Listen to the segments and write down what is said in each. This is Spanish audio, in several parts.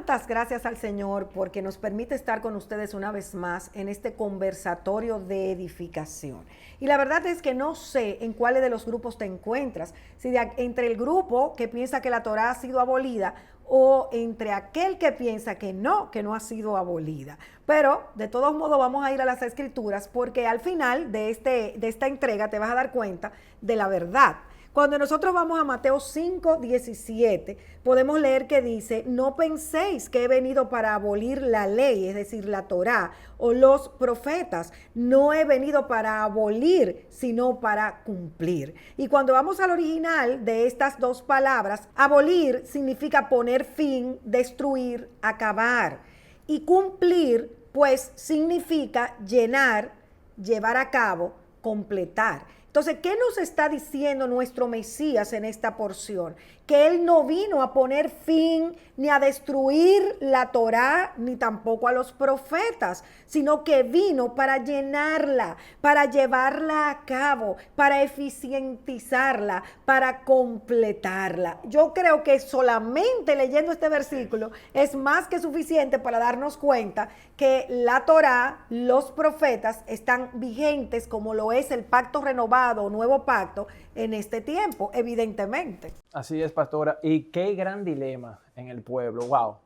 tantas gracias al Señor porque nos permite estar con ustedes una vez más en este conversatorio de edificación. Y la verdad es que no sé en cuáles de los grupos te encuentras, si entre el grupo que piensa que la Torá ha sido abolida o entre aquel que piensa que no ha sido abolida. Pero de todos modos vamos a ir a las Escrituras porque al final de esta entrega te vas a dar cuenta de la verdad. Cuando nosotros vamos a Mateo 5:17, podemos leer que dice, no penséis que he venido para abolir la ley, es decir, la Torá, o los profetas. No he venido para abolir, sino para cumplir. Y cuando vamos al original de estas dos palabras, abolir significa poner fin, destruir, acabar. Y cumplir, pues, significa llenar, llevar a cabo, completar. Entonces, ¿qué nos está diciendo nuestro Mesías en esta porción? Que Él no vino a poner fin ni a destruir la Torá, ni tampoco a los profetas, sino que vino para llenarla, para llevarla a cabo, para eficientizarla, para completarla. Yo creo que solamente leyendo este versículo es más que suficiente para darnos cuenta que la Torá, los profetas, están vigentes como lo es el pacto renovado o nuevo pacto en este tiempo, evidentemente. Así es, pastora. Y qué gran dilema en el pueblo. Wow.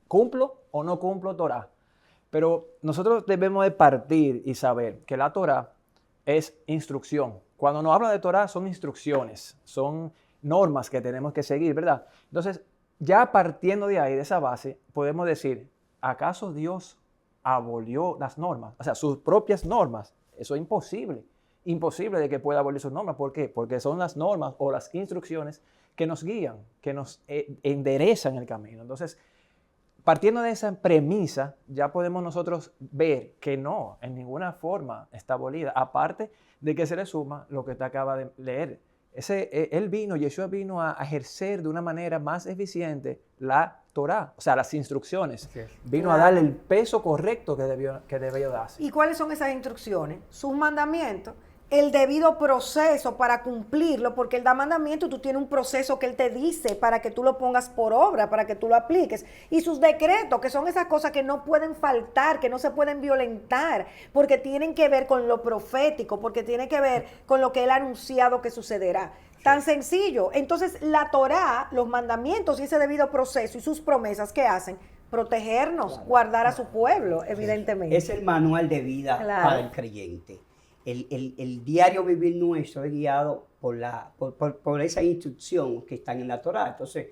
¿Cumplo o no cumplo Torá? Pero nosotros debemos de partir y saber que la Torá es instrucción. Cuando nos habla de Torá son instrucciones, son normas que tenemos que seguir, ¿verdad? Entonces, ya partiendo de ahí, de esa base, podemos decir, ¿acaso Dios abolió las normas? O sea, sus propias normas. Eso es imposible. Imposible de que pueda abolir sus normas. ¿Por qué? Porque son las normas o las instrucciones que nos guían, que nos enderezan el camino. Entonces, partiendo de esa premisa, ya podemos nosotros ver que no, en ninguna forma está abolida, aparte de que se le suma lo que usted acaba de leer. Yeshua vino a ejercer de una manera más eficiente la Torá, o sea, las instrucciones. Así es. Vino a darle el debió correcto que debió darse. ¿Y cuáles son esas instrucciones? Sus mandamientos, el debido proceso para cumplirlo, porque Él da mandamiento y tú tienes un proceso que Él te dice para que tú lo pongas por obra, para que tú lo apliques. Y sus decretos, que son esas cosas que no pueden faltar, que no se pueden violentar, porque tienen que ver con lo profético, porque tienen que ver con lo que Él ha anunciado que sucederá. Tan sencillo. Entonces, la Torá, los mandamientos y ese debido proceso y sus promesas, ¿qué hacen? Protegernos, guardar a su pueblo, evidentemente. Es el manual de vida para el creyente. El diario vivir nuestro es guiado por esa instrucción que están en la Torá. Entonces,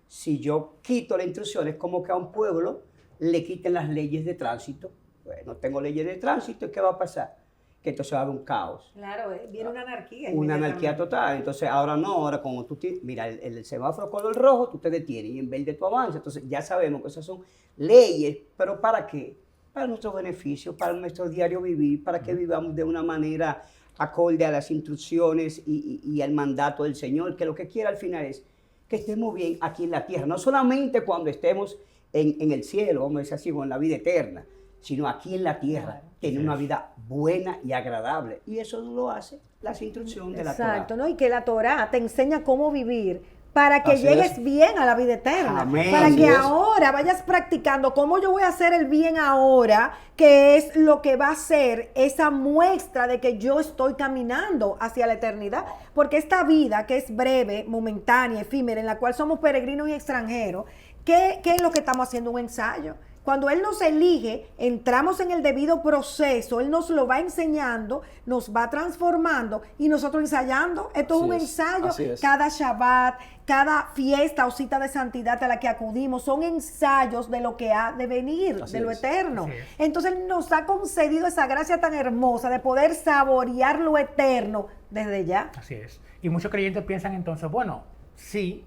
si yo quito la instrucción, es como que a un pueblo le quiten las leyes de tránsito. Bueno, tengo leyes de tránsito, ¿y qué va a pasar? Que entonces va a haber un caos. Claro, viene una anarquía. Una anarquía total. Entonces, ahora como tú mira, el semáforo color rojo, tú te detienes y en vez de tu avance. Entonces, ya sabemos que esas son leyes, pero ¿para qué? Para nuestro beneficio, para nuestro diario vivir, para que vivamos de una manera acorde a las instrucciones y al mandato del Señor, que lo que quiere al final es que estemos bien aquí en la tierra, no solamente cuando estemos en el cielo, vamos a decir así, o en la vida eterna, sino aquí en la tierra, tener una vida buena y agradable. Y eso lo hace las instrucciones de la Torá. Exacto, ¿no? Y que la Torá te enseña cómo vivir para que llegues bien a la vida eterna. Amén. Para que ahora vayas practicando cómo yo voy a hacer el bien ahora, que es lo que va a ser esa muestra de que yo estoy caminando hacia la eternidad. Porque esta vida que es breve, momentánea, efímera, en la cual somos peregrinos y extranjeros, ¿qué es lo que estamos haciendo? Un ensayo. Cuando Él nos elige, entramos en el debido proceso, Él nos lo va enseñando, nos va transformando y nosotros ensayando. Esto es un ensayo. Cada Shabbat, cada fiesta o cita de santidad a la que acudimos, son ensayos de lo que ha de venir, de lo eterno. Entonces Él nos ha concedido esa gracia tan hermosa de poder saborear lo eterno desde ya. Así es. Y muchos creyentes piensan entonces, bueno, sí,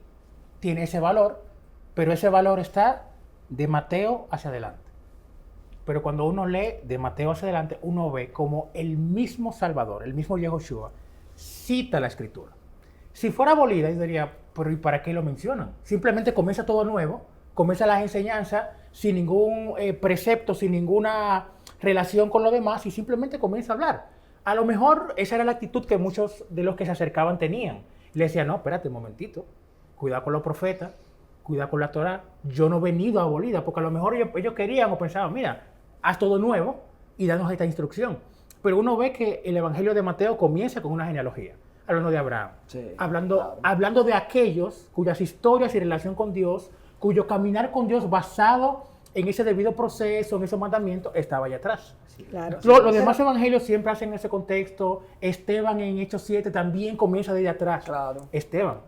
tiene ese valor, pero ese valor está de Mateo hacia adelante. Pero cuando uno lee de Mateo hacia adelante, uno ve como el mismo Salvador, el mismo Yehoshua, cita la Escritura. Si fuera abolida, yo diría, pero ¿y para qué lo mencionan? Simplemente comienza todo nuevo, comienza las enseñanzas sin ningún precepto, sin ninguna relación con lo demás y simplemente comienza a hablar. A lo mejor esa era la actitud que muchos de los que se acercaban tenían. Le decían, no, espérate un momentito, cuidado con los profetas, cuidado con la Torah, yo no he venido a abolirla, porque a lo mejor ellos querían o pensaban, mira, haz todo nuevo y danos esta instrucción. Pero uno ve que el Evangelio de Mateo comienza con una genealogía, hablando de Abraham, Sí, hablando, claro. hablando de aquellos cuyas historias y relación con Dios, cuyo caminar con Dios basado en ese debido proceso, en esos mandamientos, estaba allá atrás. Claro. Los demás evangelios siempre hacen ese contexto. Esteban en Hechos 7 también comienza desde atrás. Claro. Esteban,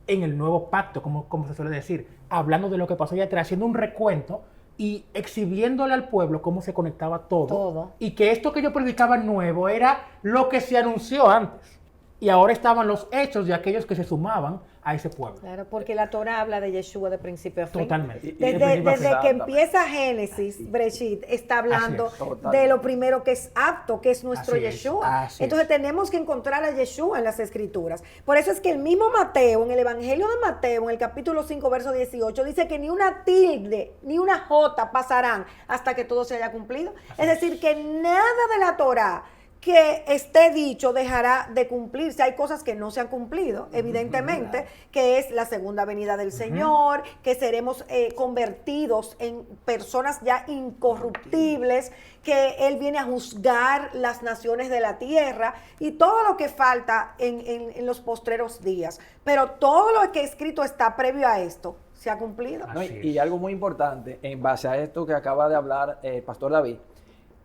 en el nuevo pacto, como se suele decir, hablando de lo que pasó allá atrás, haciendo un recuento y exhibiéndole al pueblo cómo se conectaba todo. Todo. Y que esto que yo predicaba nuevo era lo que se anunció antes. Y ahora estaban los hechos de aquellos que se sumaban a ese pueblo. Claro, porque la Torah habla de Yeshua de principio a fin. Totalmente. Desde que Exactamente. empieza Génesis, Breshit está hablando Así es, totalmente. de lo primero que es apto, que es nuestro Así es, Yeshua. así Entonces es. tenemos que encontrar a Yeshua en las Escrituras. Por eso es que el mismo Mateo, en el Evangelio de Mateo, en el capítulo 5, verso 18, dice que ni una tilde, ni una jota pasarán hasta que todo se haya cumplido. Es decir, que nada de la Torah que esté dicho dejará de cumplirse. Hay cosas que no se han cumplido, evidentemente, que es la segunda venida del Señor, que seremos convertidos en personas ya incorruptibles, que Él viene a juzgar las naciones de la tierra y todo lo que falta en los postreros días. Pero todo lo que escrito está previo a esto se ha cumplido. No, Así y es. algo muy importante, en base a esto que acaba de hablar Pastor David,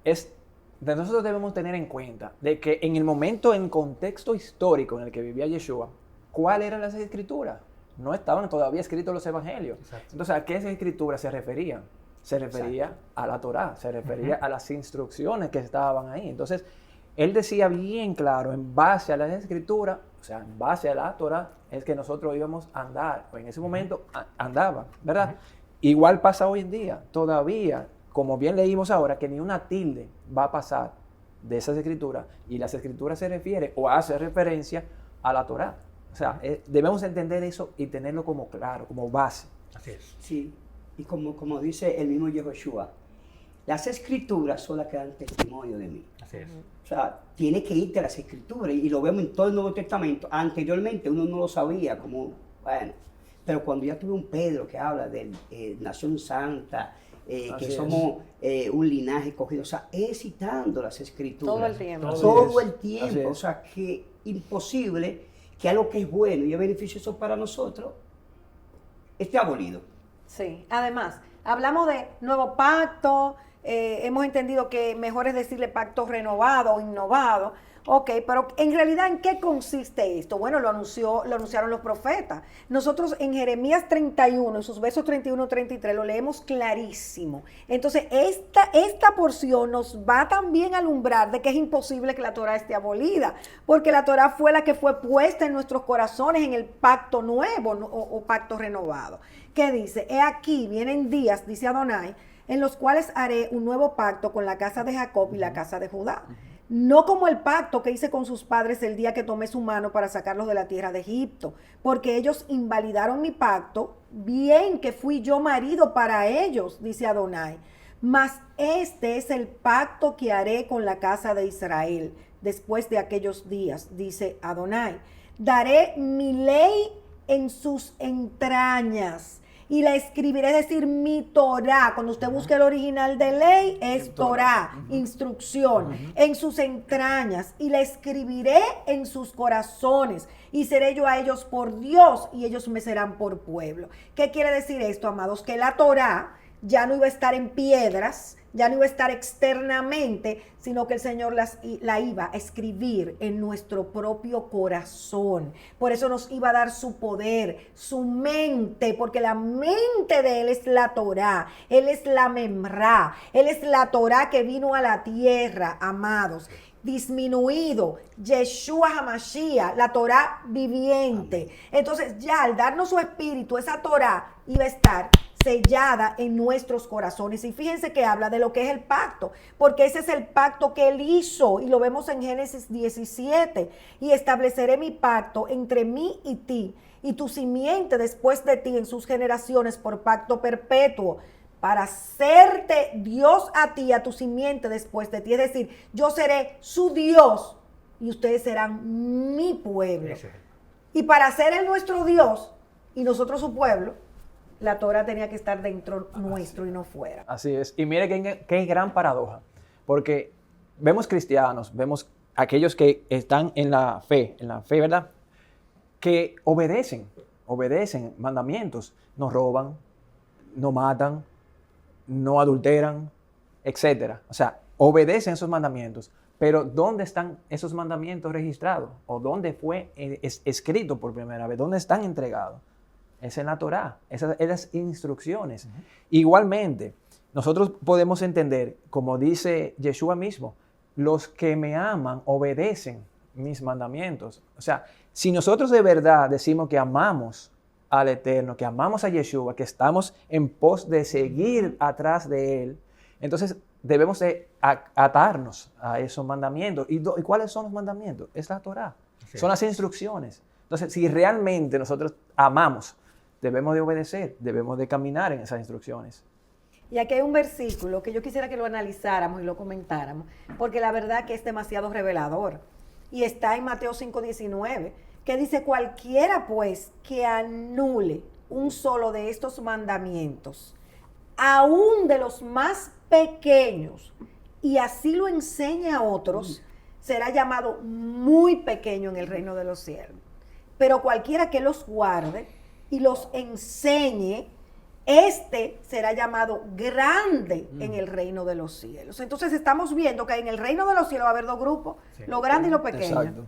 es de nosotros debemos tener en cuenta de que en el momento, en contexto histórico en el que vivía Yeshua, ¿cuáles eran las escrituras? No estaban todavía escritos los evangelios. Exacto. Entonces, ¿a qué esas escrituras se referían? Se refería a la Torá, se refería a las instrucciones que estaban ahí. Entonces, él decía bien claro, en base a las escrituras, o sea, en base a la Torá, es que nosotros íbamos a andar, o en ese momento andaban, ¿verdad? Igual pasa hoy en día, todavía, como bien leímos ahora, que ni una tilde va a pasar de esas escrituras, y las escrituras se refiere o hace referencia a la Torá. O sea, debemos entender eso y tenerlo como claro, como base. Así es. Sí, y como dice el mismo Yehoshua, las escrituras son las que dan testimonio de mí. Así es. O sea, tiene que irte a las escrituras y lo vemos en todo el Nuevo Testamento. Anteriormente uno no lo sabía, como, bueno, pero cuando ya tuve un Pedro que habla de nación santa, que Así somos un linaje escogido, o sea, es citando las escrituras. Todo el tiempo. Todo Así el es. tiempo. Así es. O sea, que imposible que algo que es bueno y es beneficioso para nosotros esté abolido. Sí, además, hablamos de nuevo pacto, hemos entendido que mejor es decirle pacto renovado o innovado. Ok, pero en realidad, ¿en qué consiste esto? Bueno, lo anunciaron los profetas. Nosotros en Jeremías 31, en sus versos 31 y 33, lo leemos clarísimo. Entonces, esta porción nos va también a alumbrar de que es imposible que la Torah esté abolida, porque la Torah fue la que fue puesta en nuestros corazones en el pacto nuevo o pacto renovado. ¿Qué dice? He aquí, vienen días, dice Adonai, en los cuales haré un nuevo pacto con la casa de Jacob y la casa de Judá. No como el pacto que hice con sus padres el día que tomé su mano para sacarlos de la tierra de Egipto, porque ellos invalidaron mi pacto, bien que fui yo marido para ellos, dice Adonai. Mas este es el pacto que haré con la casa de Israel después de aquellos días, dice Adonai. Daré mi ley en sus entrañas y la escribiré, es decir, mi Torah. Cuando usted busque el original de ley, es Torah, instrucción, en sus entrañas, y la escribiré en sus corazones, y seré yo a ellos por Dios, y ellos me serán por pueblo. ¿Qué quiere decir esto, amados? Que la Torah ya no iba a estar en piedras, ya no iba a estar externamente, sino que el Señor la iba a escribir en nuestro propio corazón. Por eso nos iba a dar su poder, su mente, porque la mente de Él es la Torah, Él es la Memra, Él es la Torah que vino a la tierra, amados. Disminuido, Yeshua HaMashiach, la Torah viviente. Entonces ya al darnos su espíritu, esa Torah iba a estar sellada en nuestros corazones. Y fíjense que habla de lo que es el pacto, porque ese es el pacto que Él hizo, y lo vemos en Génesis 17. Y estableceré mi pacto entre mí y ti, y tu simiente después de ti en sus generaciones por pacto perpetuo, para hacerte Dios a ti, a tu simiente después de ti. Es decir, yo seré su Dios y ustedes serán mi pueblo. Ese es. Y para ser Él nuestro Dios y nosotros su pueblo, la Torah tenía que estar dentro nuestro y no fuera. Así es. Y mire qué gran paradoja. Porque vemos cristianos, vemos aquellos que están en la fe, ¿verdad? Que obedecen mandamientos. No roban, no matan, no adulteran, etc. O sea, obedecen esos mandamientos. Pero ¿dónde están esos mandamientos registrados? ¿O dónde fue escrito por primera vez? ¿Dónde están entregados? Es en la Torá, esas instrucciones. Igualmente, nosotros podemos entender, como dice Yeshua mismo, los que me aman obedecen mis mandamientos. O sea, si nosotros de verdad decimos que amamos al Eterno, que amamos a Yeshua, que estamos en pos de seguir atrás de Él, entonces debemos de atarnos a esos mandamientos. ¿Y cuáles son los mandamientos? Es la Torá, son las instrucciones. Entonces, si realmente nosotros amamos, debemos de obedecer, debemos de caminar en esas instrucciones. Y aquí hay un versículo que yo quisiera que lo analizáramos y lo comentáramos, porque la verdad que es demasiado revelador. Y está en Mateo 5:19, que dice: cualquiera pues que anule un solo de estos mandamientos, aún de los más pequeños, y así lo enseña a otros, será llamado muy pequeño en el reino de los cielos. Pero cualquiera que los guarde y los enseñe, este será llamado grande en el reino de los cielos. Entonces estamos viendo que en el reino de los cielos va a haber dos grupos, lo grande y lo pequeño. Exacto,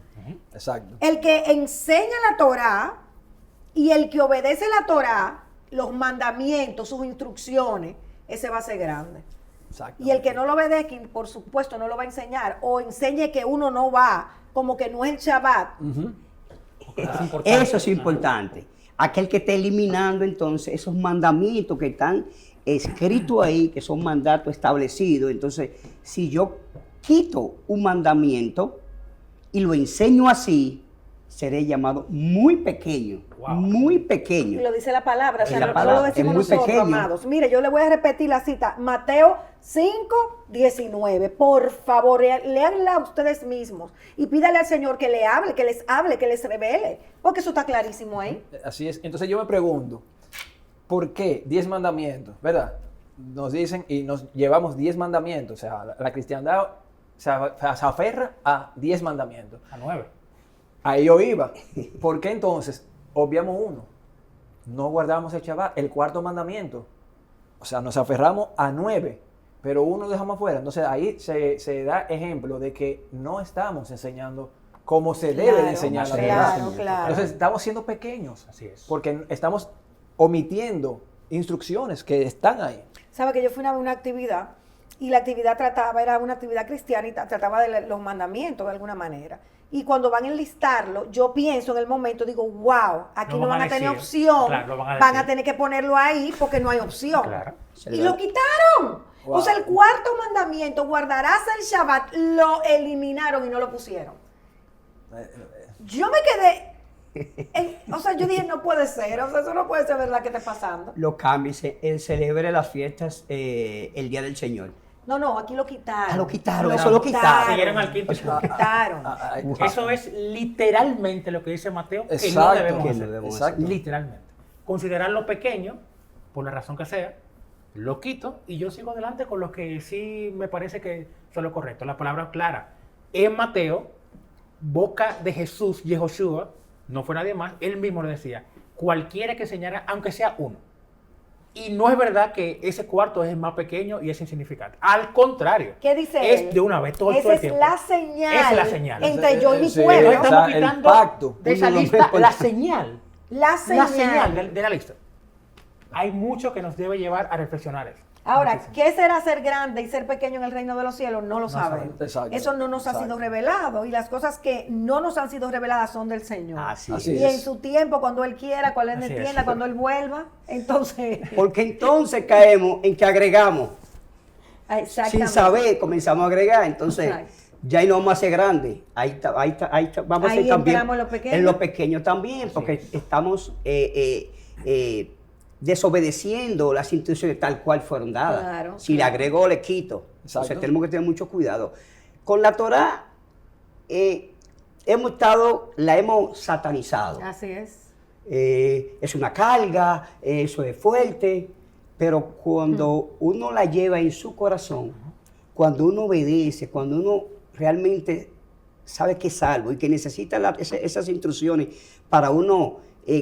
exacto. El que enseña la Torá y el que obedece la Torá, los mandamientos, sus instrucciones, ese va a ser grande. Y el que no lo obedezca, por supuesto, no lo va a enseñar, o enseñe que uno no va, como que no es el Shabbat. Eso es importante. Aquel que está eliminando entonces esos mandamientos que están escritos ahí, que son mandatos establecidos. Entonces, si yo quito un mandamiento y lo enseño así, seré llamado muy pequeño, muy pequeño. Y lo dice la palabra, o sea, no palabra lo decimos es muy nosotros, pequeño. amados. Mire, yo le voy a repetir la cita, Mateo 5:19. Por favor, léanla ustedes mismos y pídale al Señor que le hable, que les revele, porque eso está clarísimo ahí. Así es. Entonces yo me pregunto, ¿por qué 10 mandamientos? ¿Verdad? Nos dicen y nos llevamos 10 mandamientos. O sea, la cristiandad se aferra a 10 mandamientos. A 9. Ahí yo iba. ¿Por qué entonces obviamos uno? No guardamos el Shabbat, el cuarto mandamiento. O sea, nos aferramos a 9, pero uno dejamos afuera. Entonces ahí se da ejemplo de que no estamos enseñando como se debe de enseñar la verdad. Claro. Entonces estamos siendo pequeños. Así es. Porque estamos omitiendo instrucciones que están ahí. Sabe que yo fui a una actividad y la actividad era una actividad cristiana y trataba de los mandamientos de alguna manera. Y cuando van a enlistarlo, yo pienso en el momento, digo, wow, aquí no van a tener opción, claro, van a tener que ponerlo ahí porque no hay opción. Claro. Y lo quitaron. Wow. O sea, el cuarto mandamiento, guardarás el Shabbat, lo eliminaron y no lo pusieron. Yo me quedé, o sea, yo dije, no puede ser, o sea, eso no puede ser verdad que esté pasando. Lo cámbiese, él celebre las fiestas el Día del Señor. No, aquí lo quitaron. Lo quitaron, eso lo quitaron. Siguieron al quinto. Lo quitaron. Eso es literalmente lo que dice Mateo, que no Exacto, debemos que hacer. no debemos exacto. Literalmente. Considerarlo pequeño, por la razón que sea, lo quito y yo sigo adelante con lo que sí me parece que son lo correcto. La palabra clara. En Mateo, boca de Jesús, Yehoshua, no fue nadie más, él mismo lo decía, cualquiera que enseñara, aunque sea uno. Y no es verdad que ese cuarto es el más pequeño y es insignificante. Al contrario. ¿Qué dice él? Es de una vez todo Esa el es tiempo. la señal. Esa es la señal. Entre yo y mi Sí, pueblo. Entonces o sea, estamos el quitando pacto. de esa Uno lista no puede- la señal. La señal. La señal de la lista. Hay mucho que nos debe llevar a reflexionar eso. Ahora, Muchísimo. ¿qué será ser grande y ser pequeño en el reino de los cielos? No lo sabemos. sabemos. Exacto. Eso no nos ha sido revelado. Y las cosas que no nos han sido reveladas son del Señor. Así Así es. Y en su tiempo, cuando Él quiera, cuando Él Así es. entienda, cuando Él vuelva, entonces... Porque entonces caemos en que agregamos. Exactamente. Sin saber, comenzamos a agregar. Entonces, Exacto. ya ahí no vamos a ser grandes. Ahí vamos a Ahí ser también. entramos en lo pequeño. En lo pequeño también, porque estamos desobedeciendo las instrucciones tal cual fueron dadas. Claro, Si le claro. agrego o le quito. Exacto. Entonces tenemos que tener mucho cuidado. Con la Torá la hemos satanizado. Así es. es una carga, eso es fuerte, pero cuando uno la lleva en su corazón, cuando uno obedece, cuando uno realmente sabe que es salvo y que necesita esas instrucciones para uno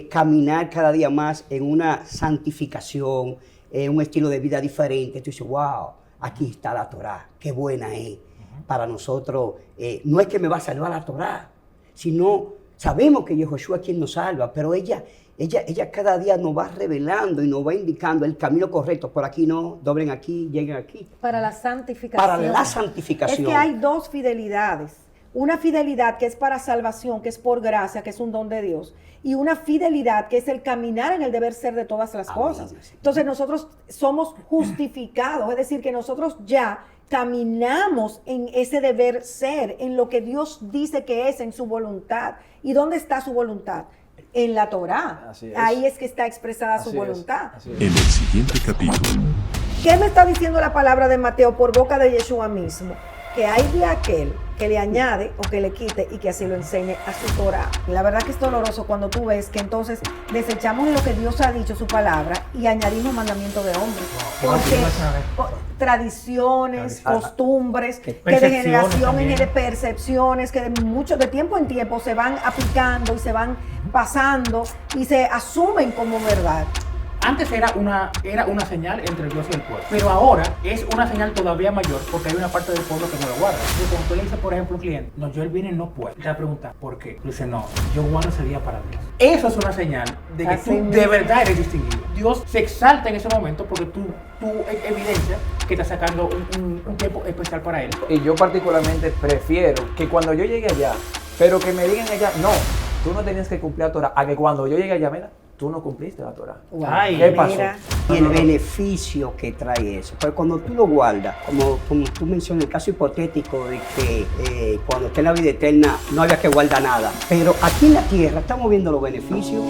caminar cada día más en una santificación, en un estilo de vida diferente, tú dices, wow, aquí está la Torá, qué buena es. Para nosotros, no es que me va a salvar la Torá, sino sabemos que Yehoshua es quien nos salva, pero ella cada día nos va revelando y nos va indicando el camino correcto. Por aquí no, doblen aquí, lleguen aquí. Para la santificación. Para la santificación. Es que hay dos fidelidades. Una fidelidad que es para salvación, que es por gracia, que es un don de Dios. Y una fidelidad que es el caminar en el deber ser de todas las cosas. Entonces nosotros somos justificados, es decir, que nosotros ya caminamos en ese deber ser, en lo que Dios dice que es, en su voluntad. ¿Y dónde está su voluntad? En la Torá. Así es. Ahí es que está expresada su Así es, voluntad. así es. En el siguiente capítulo. ¿Qué me está diciendo la palabra de Mateo por boca de Yeshua mismo? Que hay de aquel que le añade o que le quite y que así lo enseñe a su Torah. La verdad que es doloroso cuando tú ves que entonces desechamos lo que Dios ha dicho, su palabra, y añadimos mandamientos de hombres. Porque tradiciones, costumbres, que de generación en percepciones, que de tiempo en tiempo se van aplicando y se van pasando y se asumen como verdad. Antes era una señal entre Dios y el pueblo, pero ahora es una señal todavía mayor porque hay una parte del pueblo que no lo guarda. Entonces, cuando tú le dices, por ejemplo, al cliente, no, yo el viernes no puedo, te va a preguntar, ¿por qué? Tú dices, no, yo guardo ese día para Dios. Eso es una señal de que tú de verdad eres distinguido. Dios se exalta en ese momento porque tú evidencias que estás sacando un tiempo especial para Él. Y yo particularmente prefiero que cuando yo llegue allá, pero que me digan allá, no, tú no tenías que cumplir la Torah, a que cuando yo llegue allá, mira, tú no cumpliste la Torah. Wow. Ay, ¿qué pasó? Mira. Y el beneficio que trae eso. Pero cuando tú lo guardas, como tú mencionas el caso hipotético de que cuando esté en la vida eterna no había que guardar nada. Pero aquí en la tierra estamos viendo los beneficios.